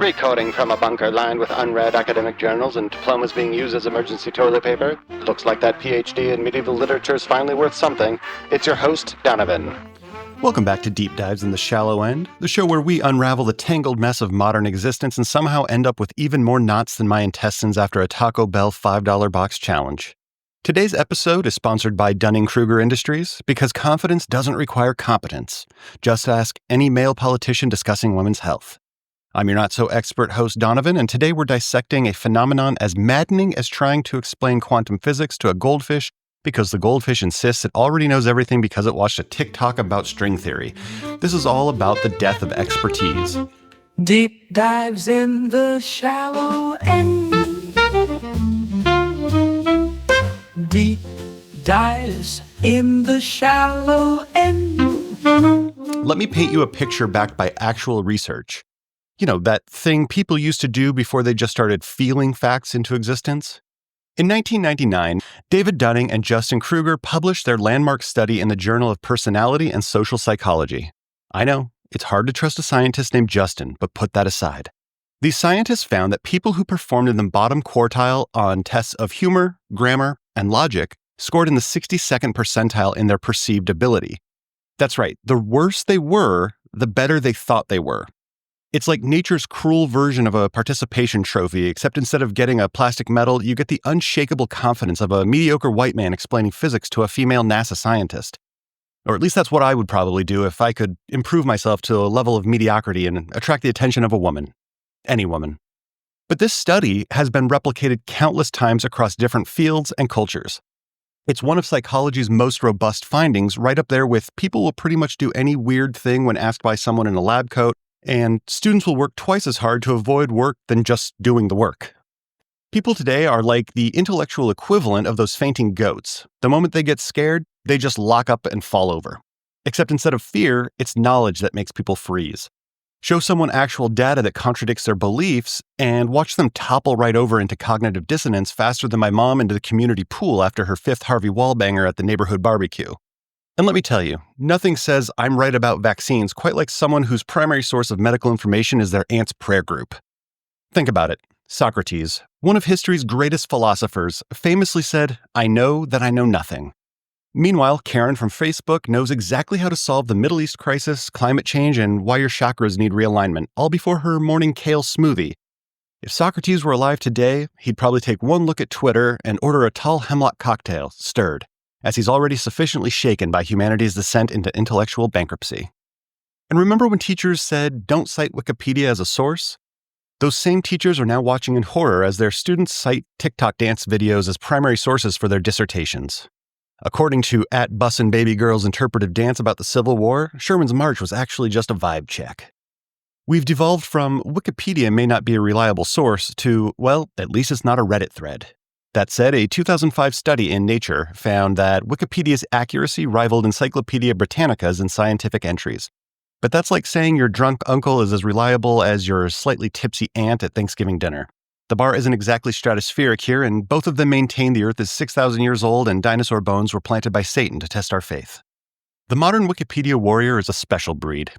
Recording from a bunker lined with unread academic journals and diplomas being used as emergency toilet paper. Looks like that PhD in medieval literature is finally worth something. It's your host, Donovan. Welcome back to Deep Dives in the Shallow End, the show where we unravel the tangled mess of modern existence and somehow end up with even more knots than my intestines after a Taco Bell $5 box challenge. Today's episode is sponsored by Dunning-Kruger Industries because confidence doesn't require competence. Just ask any male politician discussing women's health. I'm your not-so-expert host, Donovan, and today we're dissecting a phenomenon as maddening as trying to explain quantum physics to a goldfish because the goldfish insists it already knows everything because it watched a TikTok about string theory. This is all about the death of expertise. Deep dives in the shallow end. Deep dives in the shallow end. Let me paint you a picture backed by actual research. You know, that thing people used to do before they just started feeling facts into existence? In 1999, David Dunning and Justin Kruger published their landmark study in the Journal of Personality and Social Psychology. I know, it's hard to trust a scientist named Justin, but put that aside. These scientists found that people who performed in the bottom quartile on tests of humor, grammar, and logic scored in the 62nd percentile in their perceived ability. That's right, the worse they were, the better they thought they were. It's like nature's cruel version of a participation trophy, except instead of getting a plastic medal, you get the unshakable confidence of a mediocre white man explaining physics to a female NASA scientist. Or at least that's what I would probably do if I could improve myself to a level of mediocrity and attract the attention of a woman. Any woman. But this study has been replicated countless times across different fields and cultures. It's one of psychology's most robust findings, right up there with people will pretty much do any weird thing when asked by someone in a lab coat, and students will work twice as hard to avoid work than just doing the work. People today are like the intellectual equivalent of those fainting goats. The moment they get scared, they just lock up and fall over. Except instead of fear, it's knowledge that makes people freeze. Show someone actual data that contradicts their beliefs, and watch them topple right over into cognitive dissonance faster than my mom into the community pool after her fifth Harvey Wallbanger at the neighborhood barbecue. And let me tell you, nothing says I'm right about vaccines quite like someone whose primary source of medical information is their aunt's prayer group. Think about it. Socrates, one of history's greatest philosophers, famously said, "I know that I know nothing." Meanwhile, Karen from Facebook knows exactly how to solve the Middle East crisis, climate change, and why your chakras need realignment, all before her morning kale smoothie. If Socrates were alive today, he'd probably take one look at Twitter and order a tall hemlock cocktail, stirred, as he's already sufficiently shaken by humanity's descent into intellectual bankruptcy. And remember when teachers said, "Don't cite Wikipedia as a source"? Those same teachers are now watching in horror as their students cite TikTok dance videos as primary sources for their dissertations. According to @BussinBabyGirl's interpretive dance about the Civil War, Sherman's March was actually just a vibe check. We've devolved from Wikipedia may not be a reliable source to, well, at least it's not a Reddit thread. That said, a 2005 study in Nature found that Wikipedia's accuracy rivaled Encyclopedia Britannica's in scientific entries. But that's like saying your drunk uncle is as reliable as your slightly tipsy aunt at Thanksgiving dinner. The bar isn't exactly stratospheric here, and both of them maintain the Earth is 6,000 years old and dinosaur bones were planted by Satan to test our faith. The modern Wikipedia warrior is a special breed.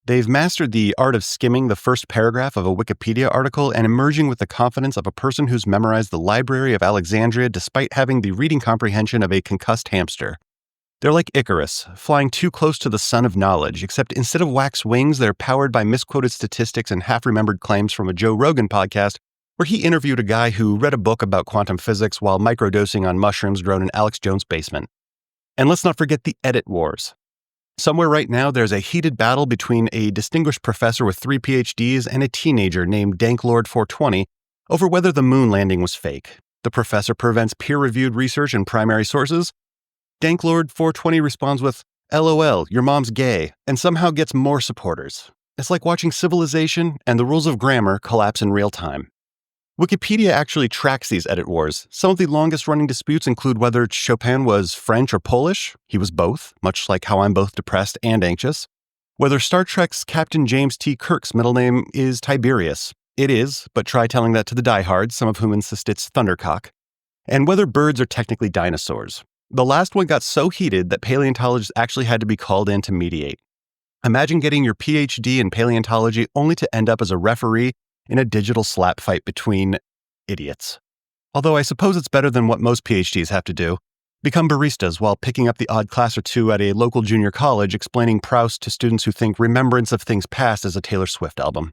They've mastered the art of skimming the first paragraph of a Wikipedia article and emerging with the confidence of a person who's memorized the Library of Alexandria despite having the reading comprehension of a concussed hamster. They're like Icarus, flying too close to the sun of knowledge, except instead of wax wings, they're powered by misquoted statistics and half-remembered claims from a Joe Rogan podcast where he interviewed a guy who read a book about quantum physics while microdosing on mushrooms grown in Alex Jones' basement. And let's not forget the edit wars. Somewhere right now, there's a heated battle between a distinguished professor with 3 PhDs and a teenager named Danklord420 over whether the moon landing was fake. The professor prevents peer-reviewed research and primary sources. Danklord420 responds with, "LOL, your mom's gay," and somehow gets more supporters. It's like watching civilization and the rules of grammar collapse in real time. Wikipedia actually tracks these edit wars. Some of the longest-running disputes include whether Chopin was French or Polish. He was both, much like how I'm both depressed and anxious. Whether Star Trek's Captain James T. Kirk's middle name is Tiberius. It is, but try telling that to the diehards, some of whom insist it's Thundercock. And whether birds are technically dinosaurs. The last one got so heated that paleontologists actually had to be called in to mediate. Imagine getting your PhD in paleontology only to end up as a referee in a digital slap fight between idiots. Although I suppose it's better than what most PhDs have to do. Become baristas while picking up the odd class or two at a local junior college explaining Proust to students who think Remembrance of Things Past is a Taylor Swift album.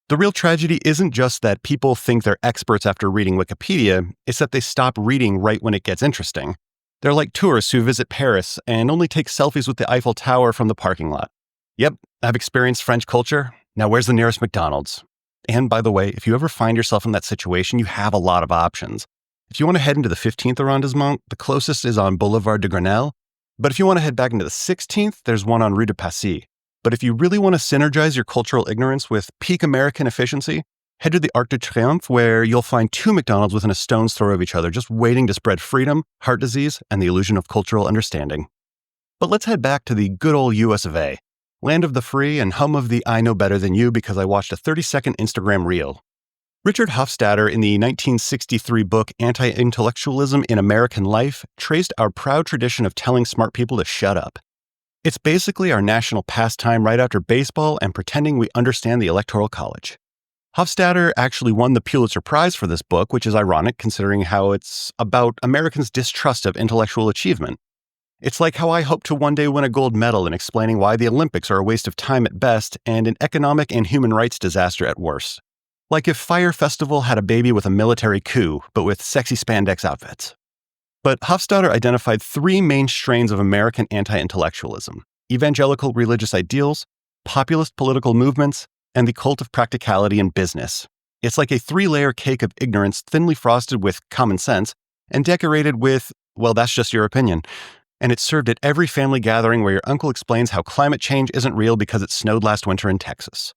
The real tragedy isn't just that people think they're experts after reading Wikipedia, it's that they stop reading right when it gets interesting. They're like tourists who visit Paris and only take selfies with the Eiffel Tower from the parking lot. Yep, I've experienced French culture. Now where's the nearest McDonald's? And by the way, if you ever find yourself in that situation, you have a lot of options. If you want to head into the 15th arrondissement, the closest is on Boulevard de Grenelle. But if you want to head back into the 16th, there's one on Rue de Passy. But if you really want to synergize your cultural ignorance with peak American efficiency, head to the Arc de Triomphe, where you'll find two McDonald's within a stone's throw of each other, just waiting to spread freedom, heart disease, and the illusion of cultural understanding. But let's head back to the good old US of A, land of the free and home of the I know better than you because I watched a 30-second Instagram reel. Richard Hofstadter, in the 1963 book Anti-Intellectualism in American Life, traced our proud tradition of telling smart people to shut up. It's basically our national pastime right after baseball and pretending we understand the Electoral College. Hofstadter actually won the Pulitzer Prize for this book, which is ironic considering how it's about Americans' distrust of intellectual achievement. It's like how I hope to one day win a gold medal in explaining why the Olympics are a waste of time at best and an economic and human rights disaster at worst. Like if Fire Festival had a baby with a military coup, but with sexy spandex outfits. But Hofstadter identified three main strains of American anti-intellectualism: evangelical religious ideals, populist political movements, and the cult of practicality in business. It's like a three-layer cake of ignorance thinly frosted with common sense and decorated with, well, that's just your opinion. And it's served at every family gathering where your uncle explains how climate change isn't real because it snowed last winter in Texas.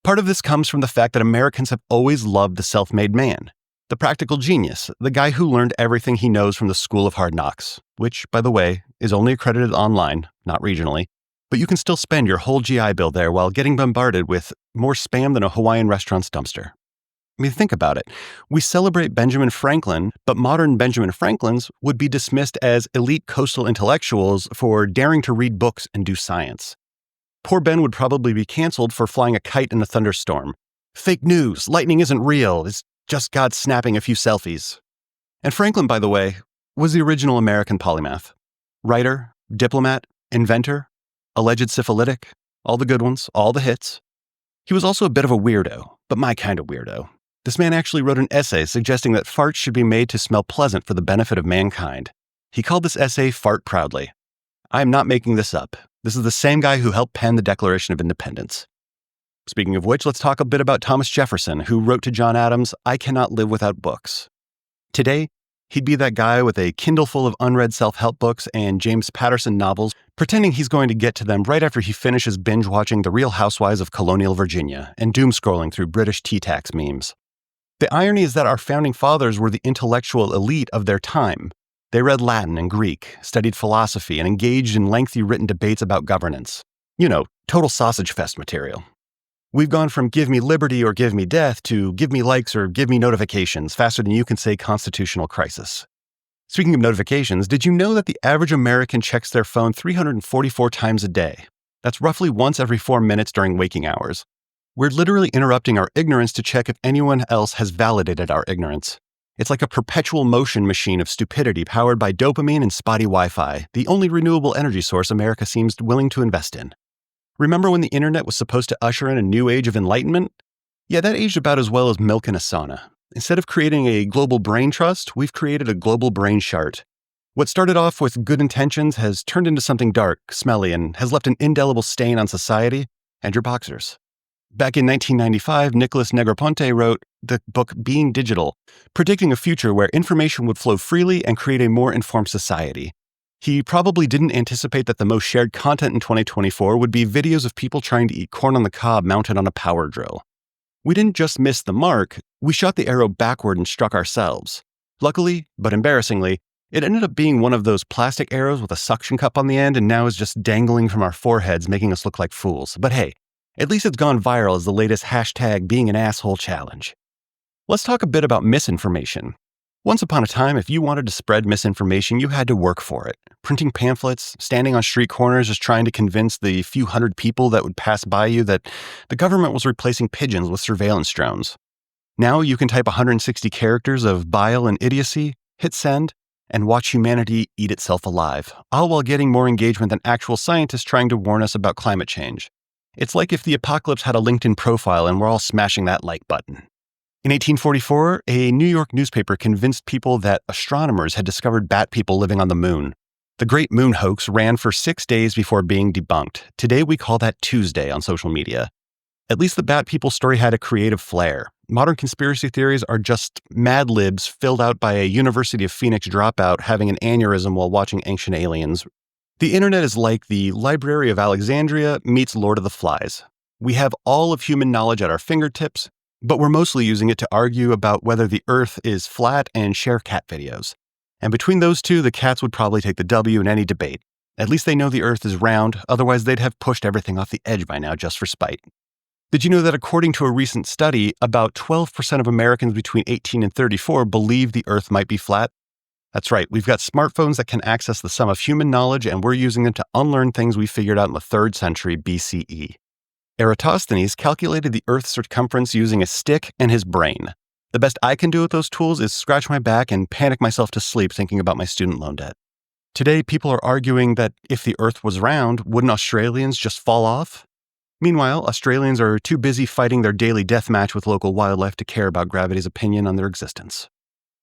Part of this comes from the fact that Americans have always loved the self-made man, the practical genius, the guy who learned everything he knows from the School of Hard Knocks, which, by the way, is only accredited online, not regionally, but you can still spend your whole GI Bill there while getting bombarded with more spam than a Hawaiian restaurant's dumpster. I mean, think about it. We celebrate Benjamin Franklin, but modern Benjamin Franklins would be dismissed as elite coastal intellectuals for daring to read books and do science. Poor Ben would probably be canceled for flying a kite in a thunderstorm. Fake news, lightning isn't real, it's just God snapping a few selfies. And Franklin, by the way, was the original American polymath. Writer, diplomat, inventor, alleged syphilitic, all the good ones, all the hits. He was also a bit of a weirdo, but my kind of weirdo. This man actually wrote an essay suggesting that farts should be made to smell pleasant for the benefit of mankind. He called this essay Fart Proudly. I am not making this up. This is the same guy who helped pen the Declaration of Independence. Speaking of which, let's talk a bit about Thomas Jefferson, who wrote to John Adams, "I cannot live without books." Today, he'd be that guy with a Kindle full of unread self-help books and James Patterson novels, pretending he's going to get to them right after he finishes binge-watching The Real Housewives of Colonial Virginia and doom-scrolling through British T-Tax memes. The irony is that our founding fathers were the intellectual elite of their time. They read Latin and Greek, studied philosophy, and engaged in lengthy written debates about governance. You know, total sausage fest material. We've gone from give me liberty or give me death to give me likes or give me notifications faster than you can say constitutional crisis. Speaking of notifications, did you know that the average American checks their phone 344 times a day? That's roughly once every 4 minutes during waking hours. We're literally interrupting our ignorance to check if anyone else has validated our ignorance. It's like a perpetual motion machine of stupidity powered by dopamine and spotty Wi-Fi, the only renewable energy source America seems willing to invest in. Remember when the internet was supposed to usher in a new age of enlightenment? Yeah, that aged about as well as milk in a sauna. Instead of creating a global brain trust, we've created a global brain shart. What started off with good intentions has turned into something dark, smelly, and has left an indelible stain on society and your boxers. Back in 1995, Nicholas Negroponte wrote the book Being Digital, predicting a future where information would flow freely and create a more informed society. He probably didn't anticipate that the most shared content in 2024 would be videos of people trying to eat corn on the cob mounted on a power drill. We didn't just miss the mark, we shot the arrow backward and struck ourselves. Luckily, but embarrassingly, it ended up being one of those plastic arrows with a suction cup on the end and now is just dangling from our foreheads, making us look like fools. But hey, at least it's gone viral as the latest hashtag being an asshole challenge. Let's talk a bit about misinformation. Once upon a time, if you wanted to spread misinformation, you had to work for it. Printing pamphlets, standing on street corners just trying to convince the few hundred people that would pass by you that the government was replacing pigeons with surveillance drones. Now you can type 160 characters of bile and idiocy, hit send, and watch humanity eat itself alive, all while getting more engagement than actual scientists trying to warn us about climate change. It's like if the apocalypse had a LinkedIn profile and we're all smashing that like button. In 1844, a New York newspaper convinced people that astronomers had discovered bat people living on the moon. The Great Moon Hoax ran for 6 days before being debunked. Today we call that Tuesday on social media. At least the bat people story had a creative flair. Modern conspiracy theories are just Mad Libs filled out by a University of Phoenix dropout having an aneurysm while watching Ancient Aliens. The internet is like the Library of Alexandria meets Lord of the Flies. We have all of human knowledge at our fingertips, but we're mostly using it to argue about whether the Earth is flat and share cat videos. And between those two, the cats would probably take the W in any debate. At least they know the Earth is round, otherwise they'd have pushed everything off the edge by now just for spite. Did you know that according to a recent study, about 12% of Americans between 18 and 34 believe the Earth might be flat? That's right, we've got smartphones that can access the sum of human knowledge, and we're using them to unlearn things we figured out in the 3rd century BCE. Eratosthenes calculated the Earth's circumference using a stick and his brain. The best I can do with those tools is scratch my back and panic myself to sleep thinking about my student loan debt. Today, people are arguing that if the Earth was round, wouldn't Australians just fall off? Meanwhile, Australians are too busy fighting their daily death match with local wildlife to care about gravity's opinion on their existence.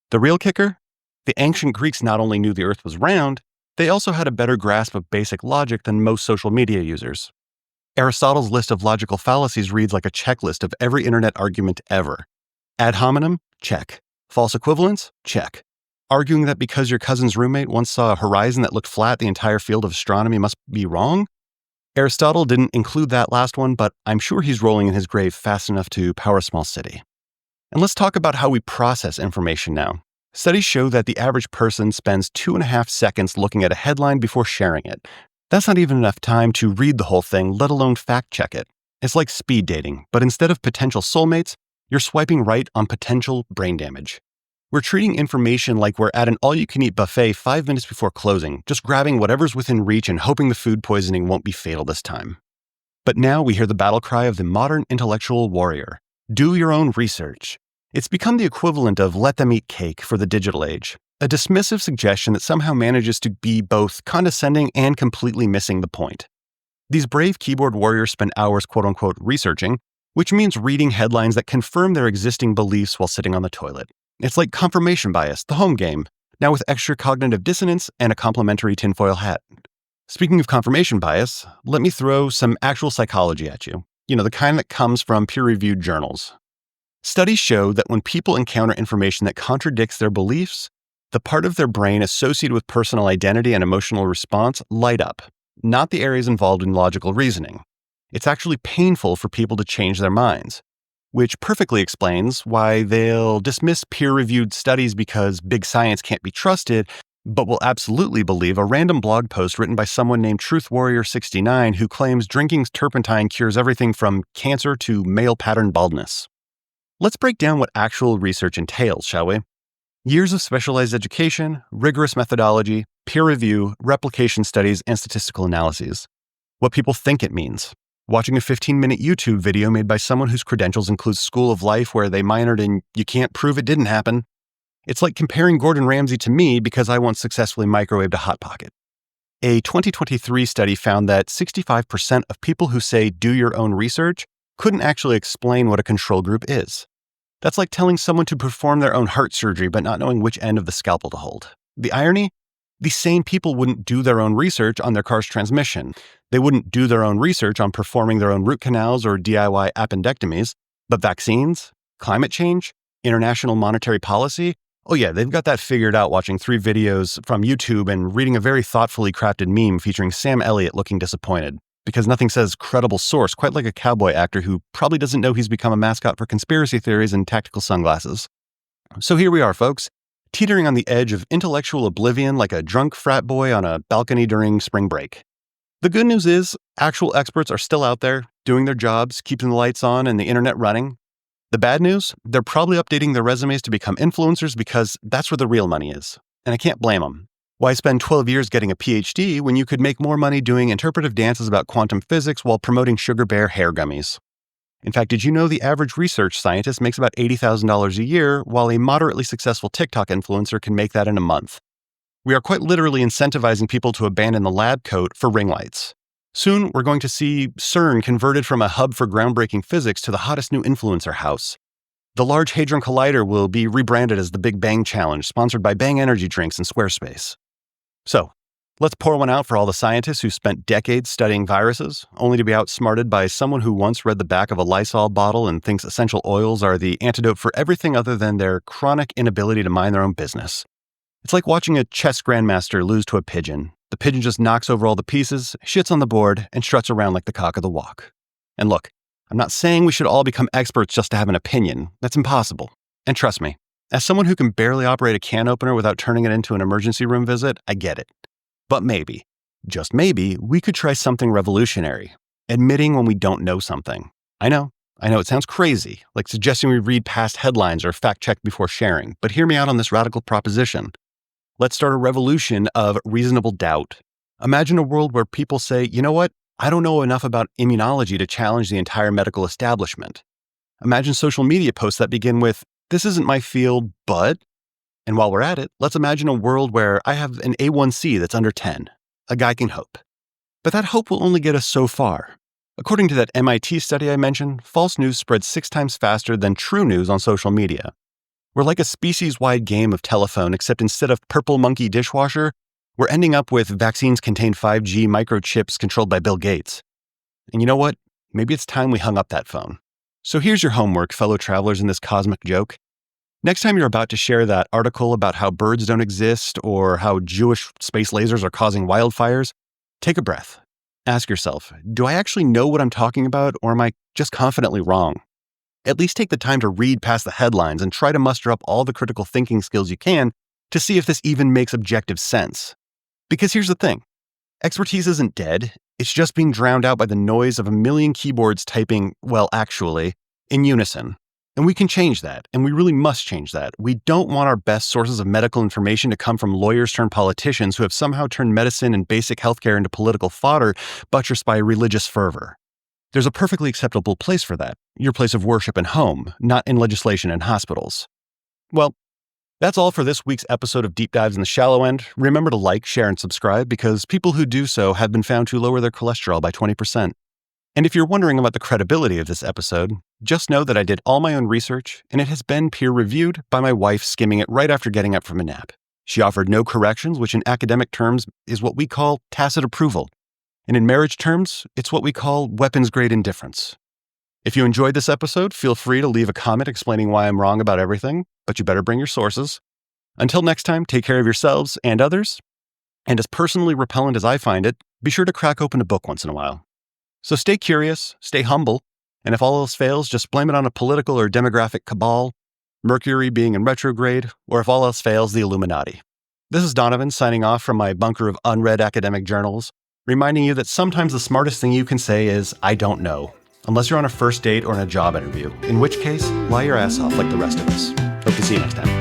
The real kicker? The ancient Greeks not only knew the Earth was round, they also had a better grasp of basic logic than most social media users. Aristotle's list of logical fallacies reads like a checklist of every internet argument ever. Ad hominem? Check. False equivalence? Check. Arguing that because your cousin's roommate once saw a horizon that looked flat, the entire field of astronomy must be wrong? Aristotle didn't include that last one, but I'm sure he's rolling in his grave fast enough to power a small city. And let's talk about how we process information now. Studies show that the average person spends 2.5 seconds looking at a headline before sharing it. That's not even enough time to read the whole thing, let alone fact-check it. It's like speed dating, but instead of potential soulmates, you're swiping right on potential brain damage. We're treating information like we're at an all-you-can-eat buffet 5 minutes before closing, just grabbing whatever's within reach and hoping the food poisoning won't be fatal this time. But now we hear the battle cry of the modern intellectual warrior. Do your own research. It's become the equivalent of let them eat cake for the digital age, a dismissive suggestion that somehow manages to be both condescending and completely missing the point. These brave keyboard warriors spend hours quote-unquote researching, which means reading headlines that confirm their existing beliefs while sitting on the toilet. It's like confirmation bias, the home game, now with extra cognitive dissonance and a complimentary tinfoil hat. Speaking of confirmation bias, let me throw some actual psychology at you. You know, the kind that comes from peer-reviewed journals. Studies show that when people encounter information that contradicts their beliefs, the part of their brain associated with personal identity and emotional response light up, not the areas involved in logical reasoning. It's actually painful for people to change their minds, which perfectly explains why they'll dismiss peer-reviewed studies because big science can't be trusted, but will absolutely believe a random blog post written by someone named Truth Warrior 69 who claims drinking turpentine cures everything from cancer to male pattern baldness. Let's break down what actual research entails, shall we? Years of specialized education, rigorous methodology, peer review, replication studies, and statistical analyses. What people think it means. Watching a 15-minute YouTube video made by someone whose credentials include School of Life where they minored in you can't prove it didn't happen. It's like comparing Gordon Ramsay to me because I once successfully microwaved a Hot Pocket. A 2023 study found that 65% of people who say do your own research couldn't actually explain what a control group is. That's like telling someone to perform their own heart surgery but not knowing which end of the scalpel to hold. The irony? These same people wouldn't do their own research on their car's transmission. They wouldn't do their own research on performing their own root canals or DIY appendectomies. But vaccines, climate change, international monetary policy, oh yeah, they've got that figured out watching 3 videos from YouTube and reading a very thoughtfully crafted meme featuring Sam Elliott looking disappointed. Because nothing says credible source quite like a cowboy actor who probably doesn't know he's become a mascot for conspiracy theories and tactical sunglasses. So here we are, folks, teetering on the edge of intellectual oblivion like a drunk frat boy on a balcony during spring break. The good news is, actual experts are still out there, doing their jobs, keeping the lights on and the internet running. The bad news? They're probably updating their resumes to become influencers because that's where the real money is. And I can't blame them. Why spend 12 years getting a PhD when you could make more money doing interpretive dances about quantum physics while promoting Sugar Bear hair gummies? In fact, did you know the average research scientist makes about $80,000 a year, while a moderately successful TikTok influencer can make that in a month? We are quite literally incentivizing people to abandon the lab coat for ring lights. Soon, we're going to see CERN converted from a hub for groundbreaking physics to the hottest new influencer house. The Large Hadron Collider will be rebranded as the Big Bang Challenge, sponsored by Bang Energy Drinks and Squarespace. So, let's pour one out for all the scientists who spent decades studying viruses, only to be outsmarted by someone who once read the back of a Lysol bottle and thinks essential oils are the antidote for everything other than their chronic inability to mind their own business. It's like watching a chess grandmaster lose to a pigeon. The pigeon just knocks over all the pieces, shits on the board, and struts around like the cock of the walk. And look, I'm not saying we should all become experts just to have an opinion. That's impossible. And trust me, as someone who can barely operate a can opener without turning it into an emergency room visit, I get it. But maybe, just maybe, we could try something revolutionary, admitting when we don't know something. I know it sounds crazy, like suggesting we read past headlines or fact-check before sharing, but hear me out on this radical proposition. Let's start a revolution of reasonable doubt. Imagine a world where people say, you know what? I don't know enough about immunology to challenge the entire medical establishment. Imagine social media posts that begin with, this isn't my field, but... And while we're at it, let's imagine a world where I have an A1C that's under 10. A guy can hope. But that hope will only get us so far. According to that MIT study I mentioned, false news spreads 6 times faster than true news on social media. We're like a species-wide game of telephone, except instead of purple monkey dishwasher, we're ending up with vaccines contain 5G microchips controlled by Bill Gates. And you know what? Maybe it's time we hung up that phone. So here's your homework, fellow travelers in this cosmic joke. Next time you're about to share that article about how birds don't exist or how Jewish space lasers are causing wildfires, take a breath. Ask yourself, do I actually know what I'm talking about, or am I just confidently wrong? At least take the time to read past the headlines and try to muster up all the critical thinking skills you can to see if this even makes objective sense. Because here's the thing. Expertise isn't dead. It's just being drowned out by the noise of a million keyboards typing, well, actually, in unison. And we can change that, and we really must change that. We don't want our best sources of medical information to come from lawyers turned politicians who have somehow turned medicine and basic healthcare into political fodder buttressed by religious fervor. There's a perfectly acceptable place for that, your place of worship and home, not in legislation and hospitals. Well, that's all for this week's episode of Deep Dives in the Shallow End. Remember to like, share, and subscribe because people who do so have been found to lower their cholesterol by 20%. And if you're wondering about the credibility of this episode, just know that I did all my own research and it has been peer-reviewed by my wife skimming it right after getting up from a nap. She offered no corrections, which in academic terms is what we call tacit approval. And in marriage terms, it's what we call weapons-grade indifference. If you enjoyed this episode, feel free to leave a comment explaining why I'm wrong about everything, but you better bring your sources. Until next time, take care of yourselves and others. And as personally repellent as I find it, be sure to crack open a book once in a while. So stay curious, stay humble, and if all else fails, just blame it on a political or demographic cabal, Mercury being in retrograde, or if all else fails, the Illuminati. This is Donovan signing off from my bunker of unread academic journals, reminding you that sometimes the smartest thing you can say is, I don't know, unless you're on a first date or in a job interview, in which case, lie your ass off like the rest of us. Hope to see you next time.